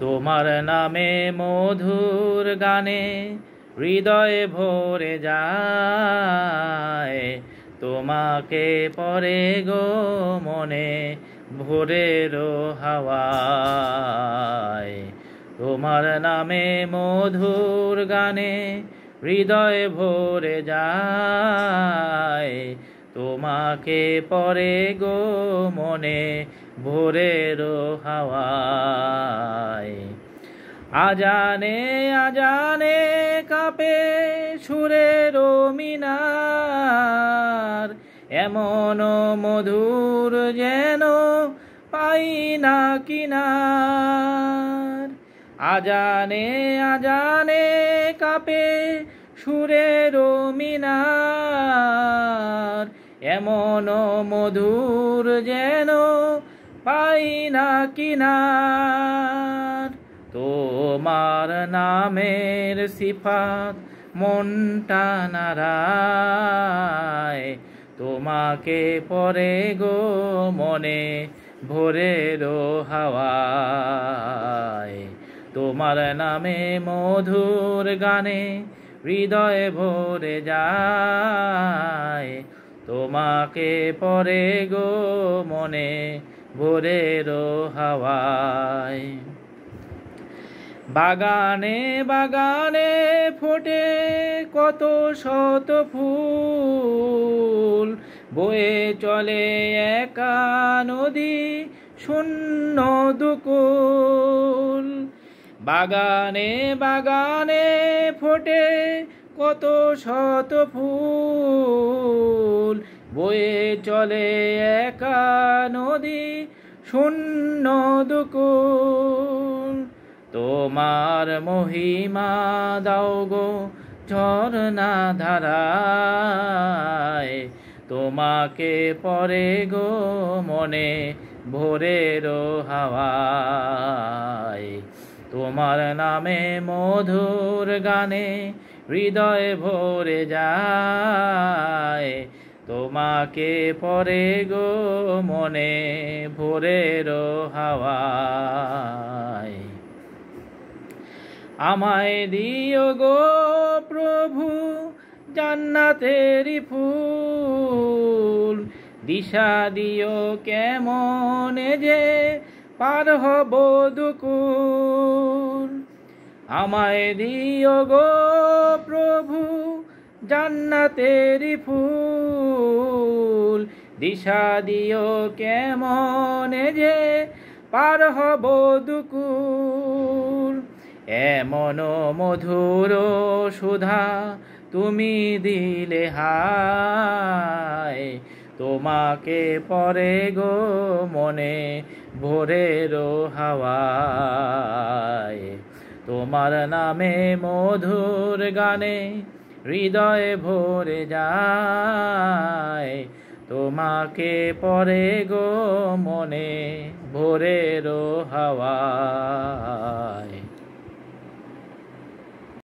তোমার নামে মধুর গানে হৃদয়ে ভরে যায়, তোমাকে পরে গো মনে ভোরের হাওয়ায়। তোমার নামে মধুর গানে হৃদয়ে ভরে যায়, তোমাকে পরে গো মনে ভোরের হাওয়ায়। আজানে আজানে কাঁপে সুরের মিনার, এমন মধুর যেন পাই না কিনার। আজানে আজানে কাঁপে সুরের মিনার, এমন মধুর যেন পাই না কিনার। তোমার নামের সিফাত মনটা নাড়ায়, তোমাকে পরে গো মনে ভোরের হাওয়ায়। তোমার নামে মধুর গানে হৃদয়ে ভরে যায়, তোমাকে পরে গো মনে ভোরের হাওয়ায়। বাগানে বাগানে ফোটে কত শত ফুল, বয়ে চলে একা নদী শূন্য দুকুল। বাগানে বাগানে ফোটে কত শত ফুল, বয়ে চলে একা নদী শূন্য দুকুল। তোমার মহিমা দাও গো ঝরনা ধারায়, তোমাকে পরে গো মনে ভোরের হাওয়ায়। তোমার নামে মধুর গানে হৃদয়ে ভরে যায়, তোমাকে পরে গো মনে ভোরের হাওয়ায়। আমায় দিও গো প্রভু জান্নাতেরি ফুল, দিশা দিও কেমনে যে পার হব দুকুল। আমায় দিও গো প্রভু জান্নাতেরি ফুল, দিশা দিও কেমনে যে পার হব দুকুল। এমন মধুর সুধা তুমি দিলে হায়, তোমাকে পরে গো মনে ভোরের হাওয়ায়। তোমার নামে মধুর গানে হৃদয়ে ভরে যায়, তোমাকে পরে গো মনে ভোরের হাওয়ায়।